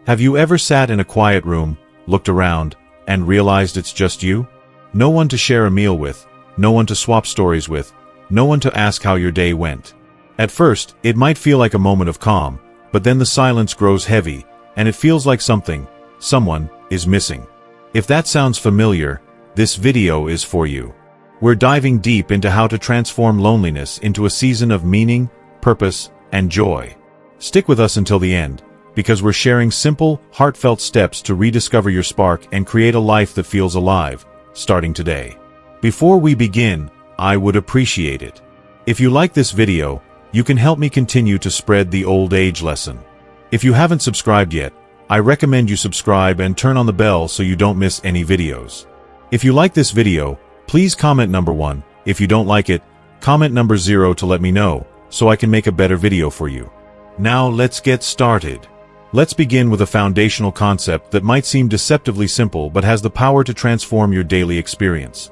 Have you ever sat in a quiet room, looked around, and realized it's just you? No one to share a meal with, no one to swap stories with, no one to ask how your day went. At first, it might feel like a moment of calm, but then the silence grows heavy, and it feels like someone, is missing. If that sounds familiar, this video is for you. We're diving deep into how to transform loneliness into a season of meaning, purpose, and joy. Stick with us until the end, because we're sharing simple, heartfelt steps to rediscover your spark and create a life that feels alive, starting today. Before we begin, I would appreciate it if you like this video. You can help me continue to spread the old age lesson. If you haven't subscribed yet, I recommend you subscribe and turn on the bell so you don't miss any videos. If you like this video, please comment number 1. If you don't like it, comment number 0 to let me know, so I can make a better video for you. Now let's get started. Let's begin with a foundational concept that might seem deceptively simple but has the power to transform your daily experience.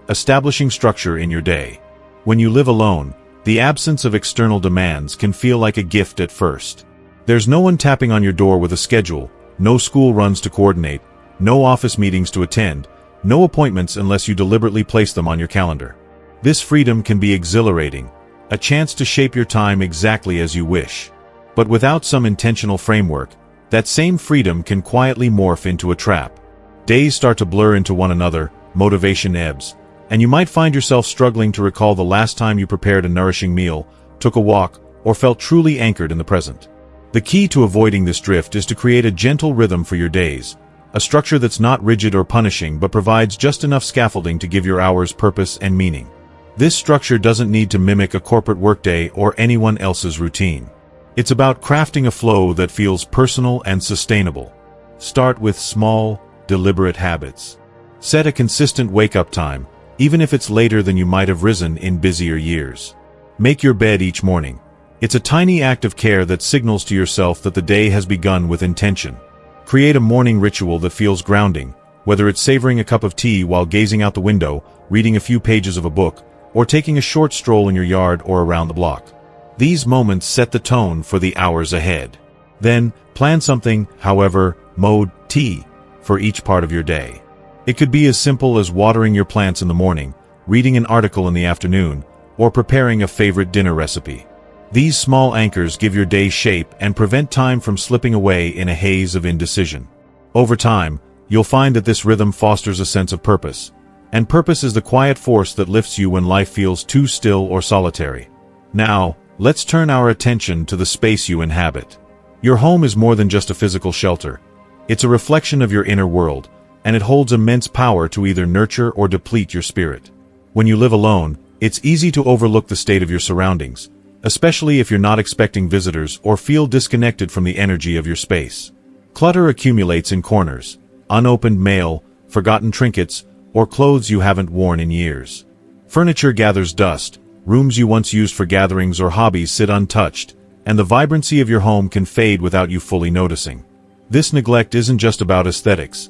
Establishing structure in your day. When you live alone, the absence of external demands can feel like a gift at first. There's no one tapping on your door with a schedule, no school runs to coordinate, no office meetings to attend, no appointments unless you deliberately place them on your calendar. This freedom can be exhilarating, a chance to shape your time exactly as you wish. But without some intentional framework, that same freedom can quietly morph into a trap. Days start to blur into one another, motivation ebbs, and you might find yourself struggling to recall the last time you prepared a nourishing meal, took a walk, or felt truly anchored in the present. The key to avoiding this drift is to create a gentle rhythm for your days, a structure that's not rigid or punishing but provides just enough scaffolding to give your hours purpose and meaning. This structure doesn't need to mimic a corporate workday or anyone else's routine. It's about crafting a flow that feels personal and sustainable. Start with small, deliberate habits. Set a consistent wake-up time, even if it's later than you might have risen in busier years. Make your bed each morning. It's a tiny act of care that signals to yourself that the day has begun with intention. Create a morning ritual that feels grounding, whether it's savoring a cup of tea while gazing out the window, reading a few pages of a book, or taking a short stroll in your yard or around the block. These moments set the tone for the hours ahead. Then, plan something, however, for each part of your day. It could be as simple as watering your plants in the morning, reading an article in the afternoon, or preparing a favorite dinner recipe. These small anchors give your day shape and prevent time from slipping away in a haze of indecision. Over time, you'll find that this rhythm fosters a sense of purpose, and purpose is the quiet force that lifts you when life feels too still or solitary. Now, let's turn our attention to the space you inhabit. Your home is more than just a physical shelter. It's a reflection of your inner world, and it holds immense power to either nurture or deplete your spirit. When you live alone, it's easy to overlook the state of your surroundings, especially if you're not expecting visitors or feel disconnected from the energy of your space. Clutter accumulates in corners, unopened mail, forgotten trinkets, or clothes you haven't worn in years. Furniture gathers dust, rooms you once used for gatherings or hobbies sit untouched, and the vibrancy of your home can fade without you fully noticing. This neglect isn't just about aesthetics.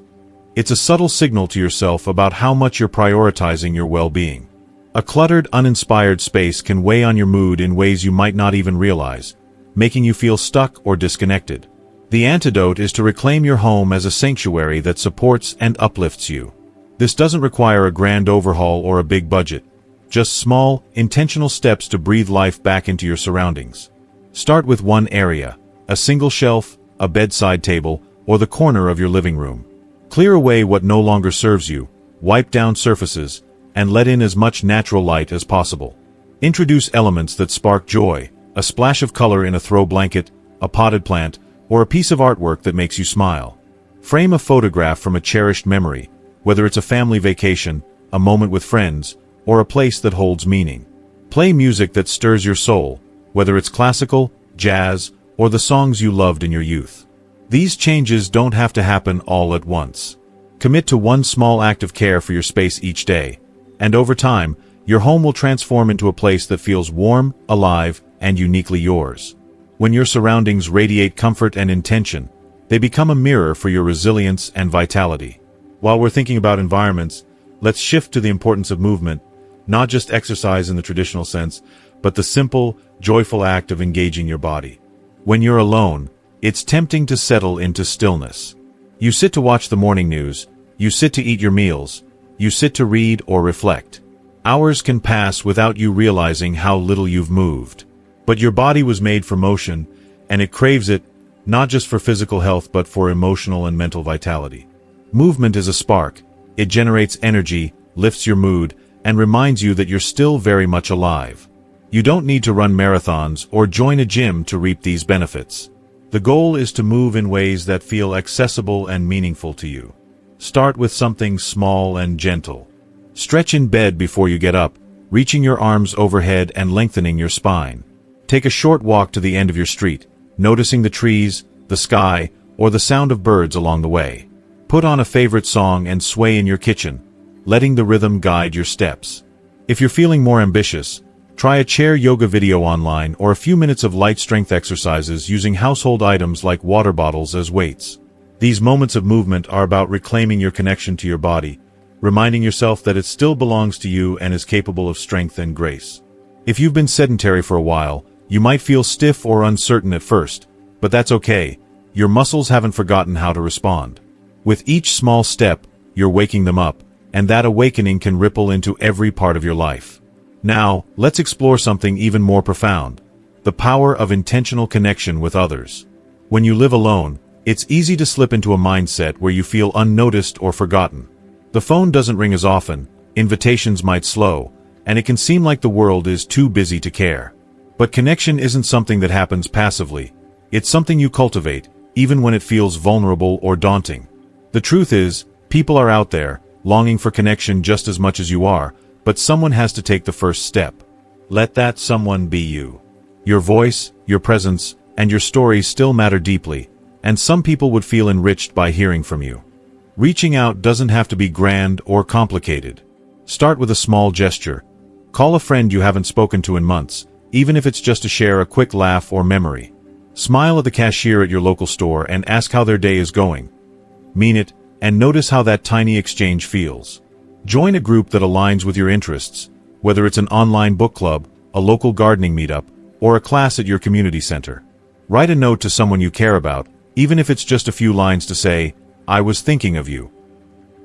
It's a subtle signal to yourself about how much you're prioritizing your well-being. A cluttered, uninspired space can weigh on your mood in ways you might not even realize, making you feel stuck or disconnected. The antidote is to reclaim your home as a sanctuary that supports and uplifts you. This doesn't require a grand overhaul or a big budget, just small, intentional steps to breathe life back into your surroundings. Start with one area, a single shelf, a bedside table, or the corner of your living room. Clear away what no longer serves you, wipe down surfaces, and let in as much natural light as possible. Introduce elements that spark joy, a splash of color in a throw blanket, a potted plant, or a piece of artwork that makes you smile. Frame a photograph from a cherished memory, whether it's a family vacation, a moment with friends, or a place that holds meaning. Play music that stirs your soul, whether it's classical, jazz, or the songs you loved in your youth. These changes don't have to happen all at once. Commit to one small act of care for your space each day, and over time, your home will transform into a place that feels warm, alive, and uniquely yours. When your surroundings radiate comfort and intention, they become a mirror for your resilience and vitality. While we're thinking about environments, let's shift to the importance of movement, not just exercise in the traditional sense, but the simple, joyful act of engaging your body. When you're alone, it's tempting to settle into stillness. You sit to watch the morning news, you sit to eat your meals, you sit to read or reflect. Hours can pass without you realizing how little you've moved. But your body was made for motion, and it craves it, not just for physical health but for emotional and mental vitality. Movement is a spark. It generates energy, lifts your mood, and reminds you that you're still very much alive. You don't need to run marathons or join a gym to reap these benefits. The goal is to move in ways that feel accessible and meaningful to you. Start with something small and gentle. Stretch in bed before you get up, reaching your arms overhead and lengthening your spine. Take a short walk to the end of your street, noticing the trees, the sky, or the sound of birds along the way. Put on a favorite song and sway in your kitchen, letting the rhythm guide your steps. If you're feeling more ambitious, try a chair yoga video online or a few minutes of light strength exercises using household items like water bottles as weights. These moments of movement are about reclaiming your connection to your body, reminding yourself that it still belongs to you and is capable of strength and grace. If you've been sedentary for a while, you might feel stiff or uncertain at first, but that's okay. Your muscles haven't forgotten how to respond. With each small step, you're waking them up, and that awakening can ripple into every part of your life. Now, let's explore something even more profound: the power of intentional connection with others. When you live alone, it's easy to slip into a mindset where you feel unnoticed or forgotten. The phone doesn't ring as often, invitations might slow, and it can seem like the world is too busy to care. But connection isn't something that happens passively. It's something you cultivate, even when it feels vulnerable or daunting. The truth is, people are out there, longing for connection just as much as you are, but someone has to take the first step. Let that someone be you. Your voice, your presence, and your stories still matter deeply, and some people would feel enriched by hearing from you. Reaching out doesn't have to be grand or complicated. Start with a small gesture. Call a friend you haven't spoken to in months, even if it's just to share a quick laugh or memory. Smile at the cashier at your local store and ask how their day is going. Mean it, and notice how that tiny exchange feels. Join a group that aligns with your interests, whether it's an online book club, a local gardening meetup, or a class at your community center. Write a note to someone you care about, even if it's just a few lines to say, "I was thinking of you."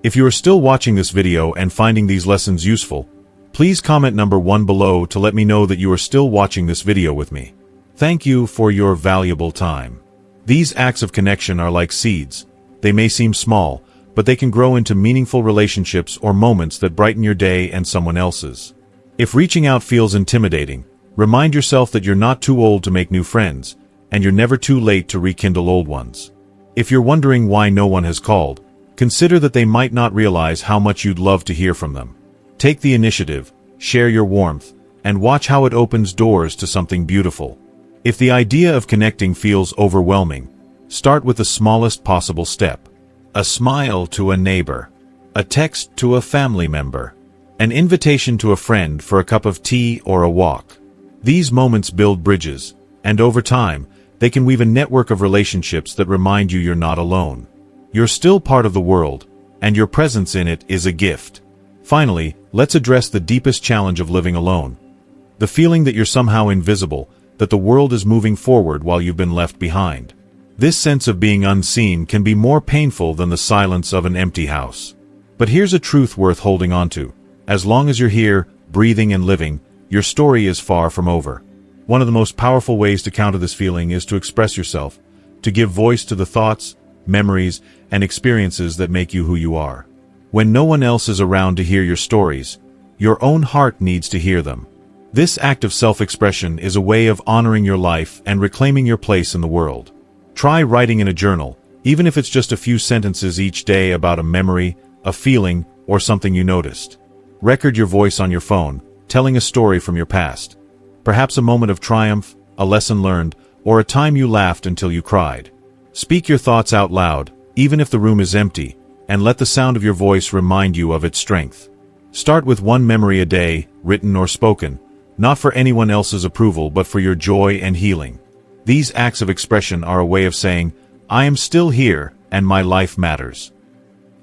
If you are still watching this video and finding these lessons useful, please comment number 1 below to let me know that you are still watching this video with me. Thank you for your valuable time. These acts of connection are like seeds. They may seem small, but they can grow into meaningful relationships or moments that brighten your day and someone else's. If reaching out feels intimidating, remind yourself that you're not too old to make new friends, and you're never too late to rekindle old ones. If you're wondering why no one has called, consider that they might not realize how much you'd love to hear from them. Take the initiative, share your warmth, and watch how it opens doors to something beautiful. If the idea of connecting feels overwhelming, start with the smallest possible step. A smile to a neighbor, a text to a family member, an invitation to a friend for a cup of tea or a walk. These moments build bridges, and over time, they can weave a network of relationships that remind you you're not alone. You're still part of the world, and your presence in it is a gift. Finally, let's address the deepest challenge of living alone. The feeling that you're somehow invisible, that the world is moving forward while you've been left behind. This sense of being unseen can be more painful than the silence of an empty house. But here's a truth worth holding on to. As long as you're here, breathing and living, your story is far from over. One of the most powerful ways to counter this feeling is to express yourself, to give voice to the thoughts, memories, and experiences that make you who you are. When no one else is around to hear your stories, your own heart needs to hear them. This act of self-expression is a way of honoring your life and reclaiming your place in the world. Try writing in a journal, even if it's just a few sentences each day about a memory, a feeling, or something you noticed. Record your voice on your phone, telling a story from your past. Perhaps a moment of triumph, a lesson learned, or a time you laughed until you cried. Speak your thoughts out loud, even if the room is empty, and let the sound of your voice remind you of its strength. Start with one memory a day, written or spoken, not for anyone else's approval but for your joy and healing. These acts of expression are a way of saying, "I am still here, and my life matters."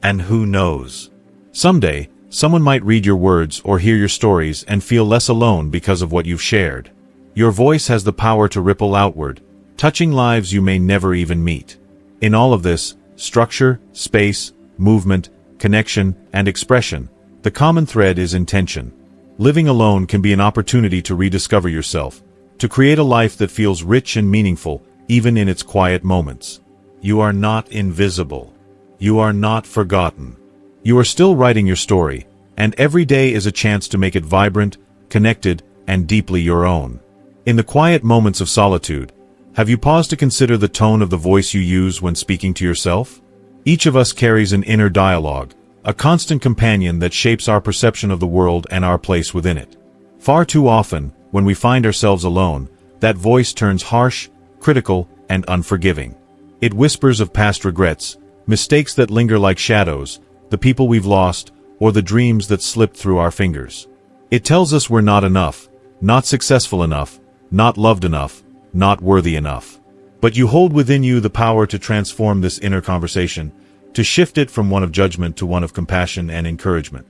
And who knows? Someday, someone might read your words or hear your stories and feel less alone because of what you've shared. Your voice has the power to ripple outward, touching lives you may never even meet. In all of this, structure, space, movement, connection, and expression, the common thread is intention. Living alone can be an opportunity to rediscover yourself, to create a life that feels rich and meaningful, even in its quiet moments. You are not invisible. You are not forgotten. You are still writing your story, and every day is a chance to make it vibrant, connected, and deeply your own. In the quiet moments of solitude, have you paused to consider the tone of the voice you use when speaking to yourself? Each of us carries an inner dialogue, a constant companion that shapes our perception of the world and our place within it. Far too often, when we find ourselves alone, that voice turns harsh, critical, and unforgiving. It whispers of past regrets, mistakes that linger like shadows, the people we've lost, or the dreams that slipped through our fingers. It tells us we're not enough, not successful enough, not loved enough, not worthy enough. But you hold within you the power to transform this inner conversation, to shift it from one of judgment to one of compassion and encouragement.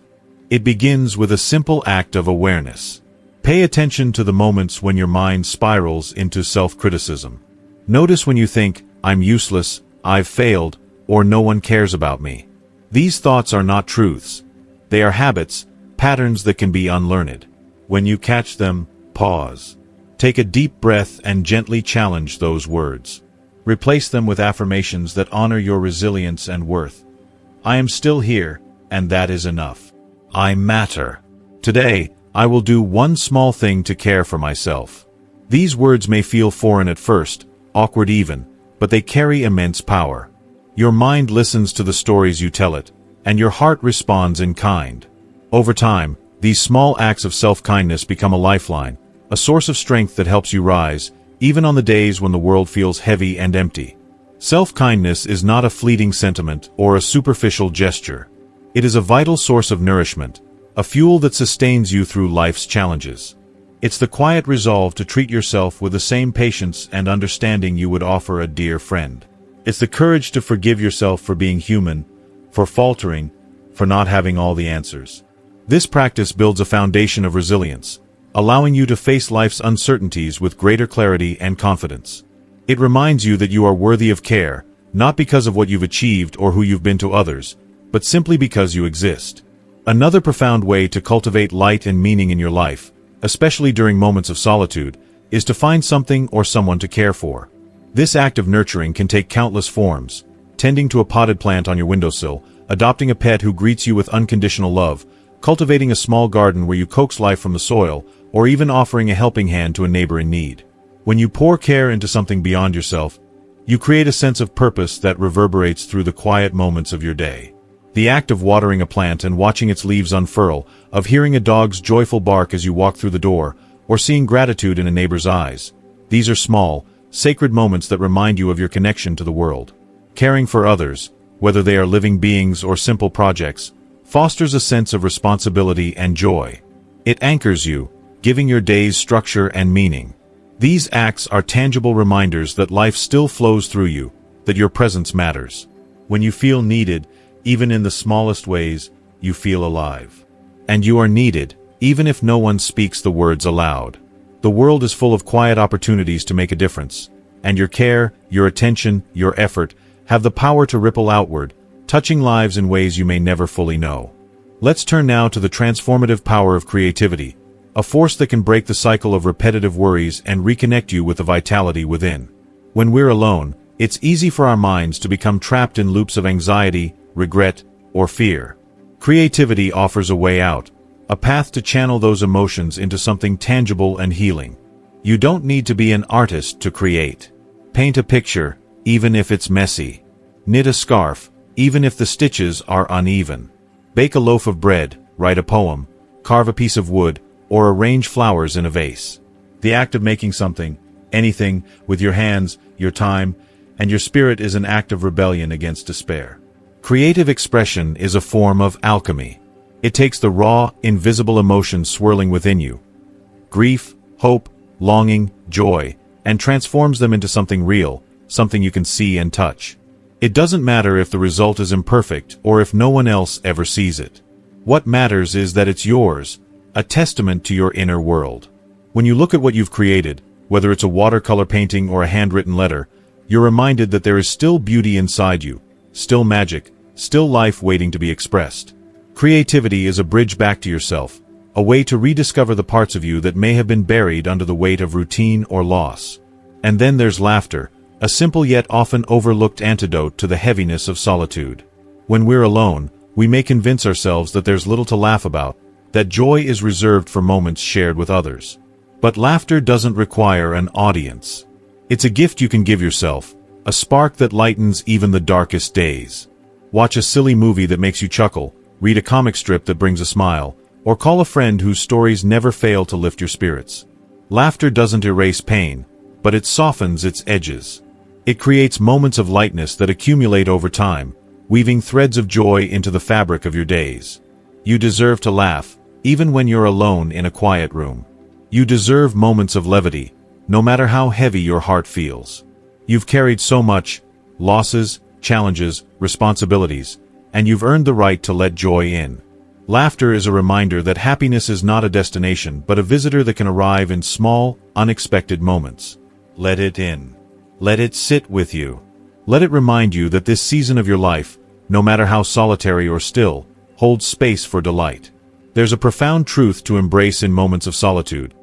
It begins with a simple act of awareness. Pay attention to the moments when your mind spirals into self-criticism. Notice when you think, "I'm useless, I've failed," or "no one cares about me." These thoughts are not truths. They are habits, patterns that can be unlearned. When you catch them, pause. Take a deep breath and gently challenge those words. Replace them with affirmations that honor your resilience and worth. I am still here, and that is enough. I matter. Today, I will do one small thing to care for myself. These words may feel foreign at first, awkward even, but they carry immense power. Your mind listens to the stories you tell it, and your heart responds in kind. Over time, these small acts of self-kindness become a lifeline, a source of strength that helps you rise, even on the days when the world feels heavy and empty. Self-kindness is not a fleeting sentiment or a superficial gesture. It is a vital source of nourishment, a fuel that sustains you through life's challenges. It's the quiet resolve to treat yourself with the same patience and understanding you would offer a dear friend. It's the courage to forgive yourself for being human, for faltering, for not having all the answers. This practice builds a foundation of resilience, allowing you to face life's uncertainties with greater clarity and confidence. It reminds you that you are worthy of care, not because of what you've achieved or who you've been to others, but simply because you exist. Another profound way to cultivate light and meaning in your life, especially during moments of solitude, is to find something or someone to care for. This act of nurturing can take countless forms: tending to a potted plant on your windowsill, adopting a pet who greets you with unconditional love, cultivating a small garden where you coax life from the soil, or even offering a helping hand to a neighbor in need. When you pour care into something beyond yourself, you create a sense of purpose that reverberates through the quiet moments of your day. The act of watering a plant and watching its leaves unfurl, of hearing a dog's joyful bark as you walk through the door, or seeing gratitude in a neighbor's eyes. These are small, sacred moments that remind you of your connection to the world. Caring for others, whether they are living beings or simple projects, fosters a sense of responsibility and joy. It anchors you, giving your days structure and meaning. These acts are tangible reminders that life still flows through you, that your presence matters. When you feel needed, even in the smallest ways, you feel alive. And you are needed, even if no one speaks the words aloud. The world is full of quiet opportunities to make a difference, and your care, your attention, your effort have the power to ripple outward, touching lives in ways you may never fully know. Let's turn now to the transformative power of creativity, a force that can break the cycle of repetitive worries and reconnect you with the vitality within. When we're alone, it's easy for our minds to become trapped in loops of anxiety, regret, or fear. Creativity offers a way out, a path to channel those emotions into something tangible and healing. You don't need to be an artist to create. Paint a picture, even if it's messy. Knit a scarf, even if the stitches are uneven. Bake a loaf of bread, write a poem, carve a piece of wood, or arrange flowers in a vase. The act of making something, anything, with your hands, your time, and your spirit is an act of rebellion against despair. Creative expression is a form of alchemy. It takes the raw, invisible emotions swirling within you, grief, hope, longing, joy, and transforms them into something real, something you can see and touch. It doesn't matter if the result is imperfect or if no one else ever sees it. What matters is that it's yours, a testament to your inner world. When you look at what you've created, Whether it's a watercolor painting or a handwritten letter, you're reminded that there is still beauty inside you, still magic, still life waiting to be expressed. Creativity is a bridge back to yourself, a way to rediscover the parts of you that may have been buried under the weight of routine or loss. And then there's laughter, a simple yet often overlooked antidote to the heaviness of solitude. When we're alone, we may convince ourselves that there's little to laugh about, that joy is reserved for moments shared with others. But laughter doesn't require an audience. It's a gift you can give yourself, a spark that lightens even the darkest days. Watch a silly movie that makes you chuckle, read a comic strip that brings a smile, or call a friend whose stories never fail to lift your spirits. Laughter doesn't erase pain, but it softens its edges. It creates moments of lightness that accumulate over time, weaving threads of joy into the fabric of your days. You deserve to laugh, even when you're alone in a quiet room. You deserve moments of levity, no matter how heavy your heart feels. You've carried so much, losses, challenges, responsibilities, and you've earned the right to let joy in. Laughter is a reminder that happiness is not a destination but a visitor that can arrive in small, unexpected moments. Let it in. Let it sit with you. Let it remind you that this season of your life, no matter how solitary or still, holds space for delight. There's a profound truth to embrace in moments of solitude.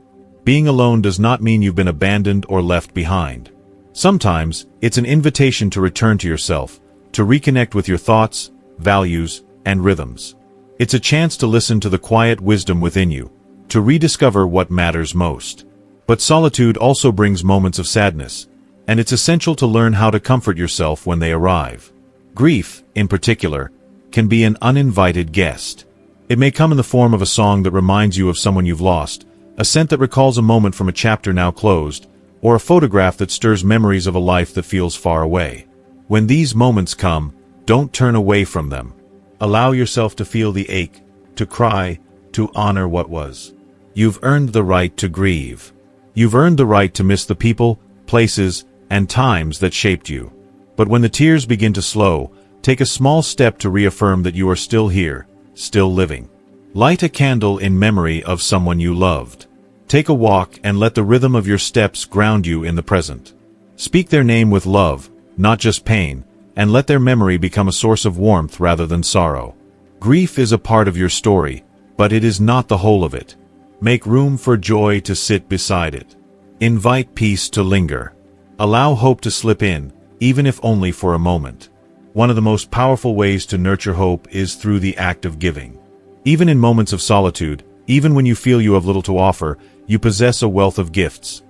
Being alone does not mean you've been abandoned or left behind. Sometimes, it's an invitation to return to yourself, to reconnect with your thoughts, values, and rhythms. It's a chance to listen to the quiet wisdom within you, to rediscover what matters most. But solitude also brings moments of sadness, and it's essential to learn how to comfort yourself when they arrive. Grief, in particular, can be an uninvited guest. It may come in the form of a song that reminds you of someone you've lost, a scent that recalls a moment from a chapter now closed, or a photograph that stirs memories of a life that feels far away. When these moments come, don't turn away from them. Allow yourself to feel the ache, to cry, to honor what was. You've earned the right to grieve. You've earned the right to miss the people, places, and times that shaped you. But when the tears begin to slow, take a small step to reaffirm that you are still here, still living. Light a candle in memory of someone you loved. Take a walk and let the rhythm of your steps ground you in the present. Speak their name with love, not just pain, and let their memory become a source of warmth rather than sorrow. Grief is a part of your story, but it is not the whole of it. Make room for joy to sit beside it. Invite peace to linger. Allow hope to slip in, even if only for a moment. One of the most powerful ways to nurture hope is through the act of giving. Even in moments of solitude, even when you feel you have little to offer, you possess a wealth of gifts.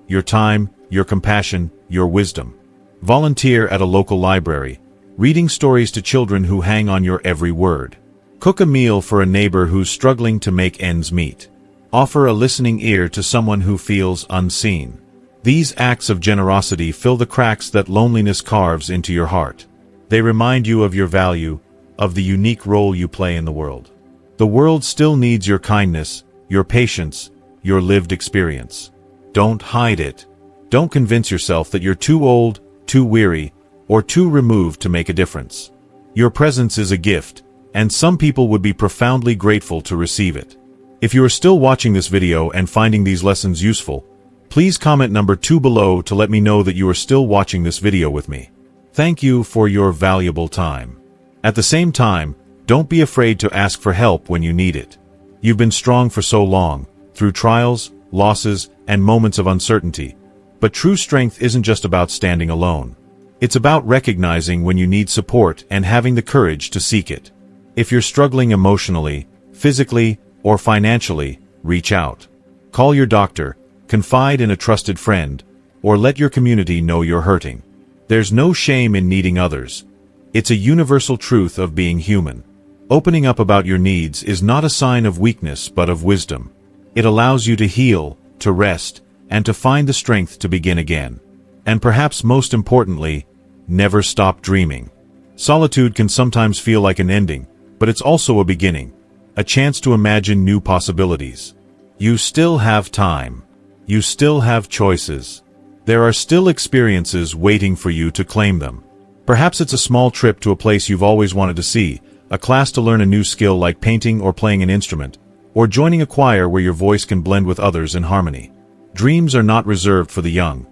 Your time, your compassion, your wisdom. Volunteer at a local library, reading stories to children who hang on your every word. Cook a meal for a neighbor who's struggling to make ends meet. Offer a listening ear to someone who feels unseen. These acts of generosity fill the cracks that loneliness carves into your heart. They remind you of your value, of the unique role you play in the world. The world still needs your kindness, your patience, your lived experience. Don't hide it. Don't convince yourself that you're too old, too weary, or too removed to make a difference. Your presence is a gift, and some people would be profoundly grateful to receive it. If you are still watching this video and finding these lessons useful, please comment number 2 below to let me know that you are still watching this video with me. Thank you for your valuable time. At the same time, don't be afraid to ask for help when you need it. You've been strong for so long, through trials, losses, and moments of uncertainty. But true strength isn't just about standing alone. It's about recognizing when you need support and having the courage to seek it. If you're struggling emotionally, physically, or financially, reach out. Call your doctor, confide in a trusted friend, or let your community know you're hurting. There's no shame in needing others. It's a universal truth of being human. Opening up about your needs is not a sign of weakness but of wisdom. It allows you to heal, to rest, and to find the strength to begin again. And perhaps most importantly, never stop dreaming. Solitude can sometimes feel like an ending, but it's also a beginning, a chance to imagine new possibilities. You still have time. You still have choices. There are still experiences waiting for you to claim them. Perhaps it's a small trip to a place you've always wanted to see, a class to learn a new skill like painting or playing an instrument, or joining a choir where your voice can blend with others in harmony. Dreams are not reserved for the young.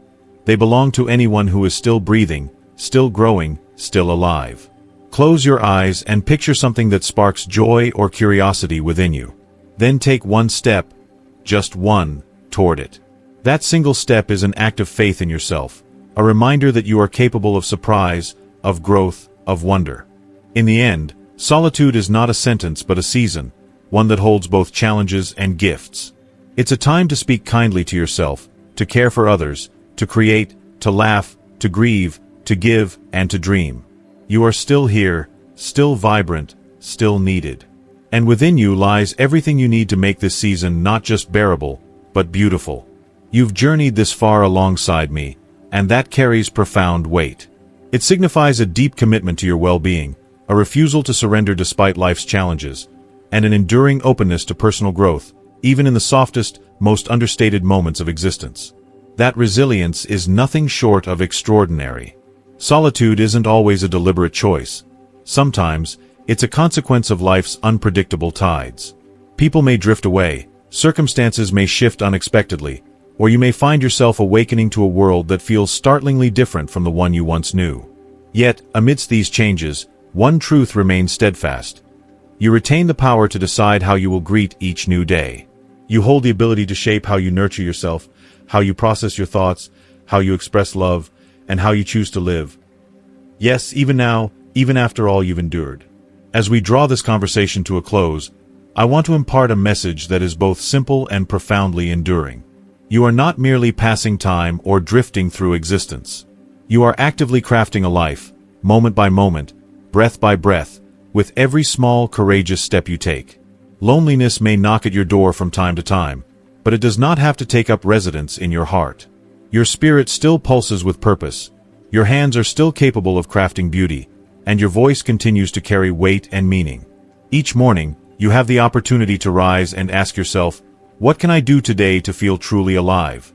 They belong to anyone who is still breathing, still growing, still alive. Close your eyes and picture something that sparks joy or curiosity within you. Then take one step, just one, toward it. That single step is an act of faith in yourself, a reminder that you are capable of surprise, of growth, of wonder. In the end, solitude is not a sentence but a season, one that holds both challenges and gifts. It's a time to speak kindly to yourself, to care for others, to create, to laugh, to grieve, to give, and to dream. You are still here, still vibrant, still needed. And within you lies everything you need to make this season not just bearable, but beautiful. You've journeyed this far alongside me, and that carries profound weight. It signifies a deep commitment to your well-being, a refusal to surrender despite life's challenges, and an enduring openness to personal growth, even in the softest, most understated moments of existence. That resilience is nothing short of extraordinary. Solitude isn't always a deliberate choice. Sometimes, it's a consequence of life's unpredictable tides. People may drift away, circumstances may shift unexpectedly, or you may find yourself awakening to a world that feels startlingly different from the one you once knew. Yet, amidst these changes, one truth remains steadfast. You retain the power to decide how you will greet each new day. You hold the ability to shape how you nurture yourself, how you process your thoughts, how you express love, and how you choose to live. Yes, even now, even after all you've endured. As we draw this conversation to a close, I want to impart a message that is both simple and profoundly enduring. You are not merely passing time or drifting through existence. You are actively crafting a life, moment by moment, breath by breath, with every small, courageous step you take. Loneliness may knock at your door from time to time, but it does not have to take up residence in your heart. Your spirit still pulses with purpose, your hands are still capable of crafting beauty, and your voice continues to carry weight and meaning. Each morning, you have the opportunity to rise and ask yourself, what can I do today to feel truly alive?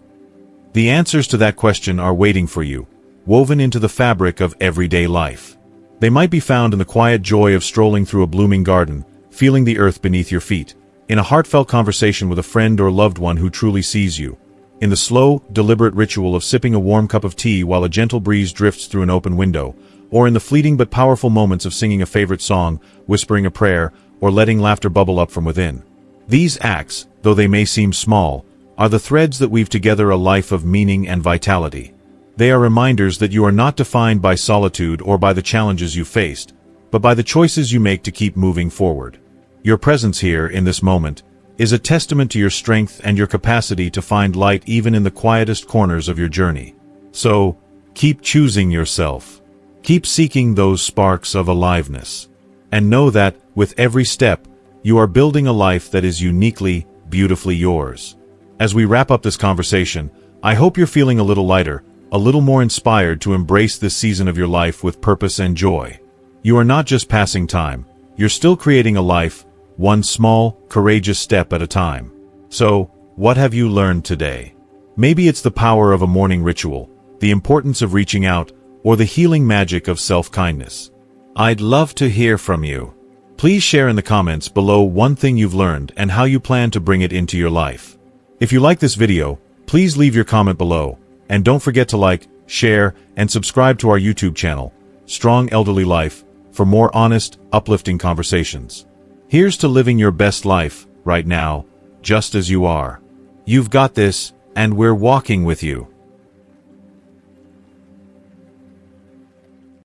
The answers to that question are waiting for you, woven into the fabric of everyday life. They might be found in the quiet joy of strolling through a blooming garden, feeling the earth beneath your feet, in a heartfelt conversation with a friend or loved one who truly sees you, in the slow, deliberate ritual of sipping a warm cup of tea while a gentle breeze drifts through an open window, or in the fleeting but powerful moments of singing a favorite song, whispering a prayer, or letting laughter bubble up from within. These acts, though they may seem small, are the threads that weave together a life of meaning and vitality. They are reminders that you are not defined by solitude or by the challenges you faced, but by the choices you make to keep moving forward. Your presence here, in this moment, is a testament to your strength and your capacity to find light even in the quietest corners of your journey. So, keep choosing yourself. Keep seeking those sparks of aliveness. And know that, with every step, you are building a life that is uniquely, beautifully yours. As we wrap up this conversation, I hope you're feeling a little lighter, a little more inspired to embrace this season of your life with purpose and joy. You are not just passing time, you're still creating a life, one small, courageous step at a time. So, what have you learned today? Maybe it's the power of a morning ritual, the importance of reaching out, or the healing magic of self-kindness. I'd love to hear from you. Please share in the comments below one thing you've learned and how you plan to bring it into your life. If you like this video, please leave your comment below, and don't forget to like, share, and subscribe to our YouTube channel, Strong Elderly Life, for more honest, uplifting conversations. Here's to living your best life, right now, just as you are. You've got this, and we're walking with you.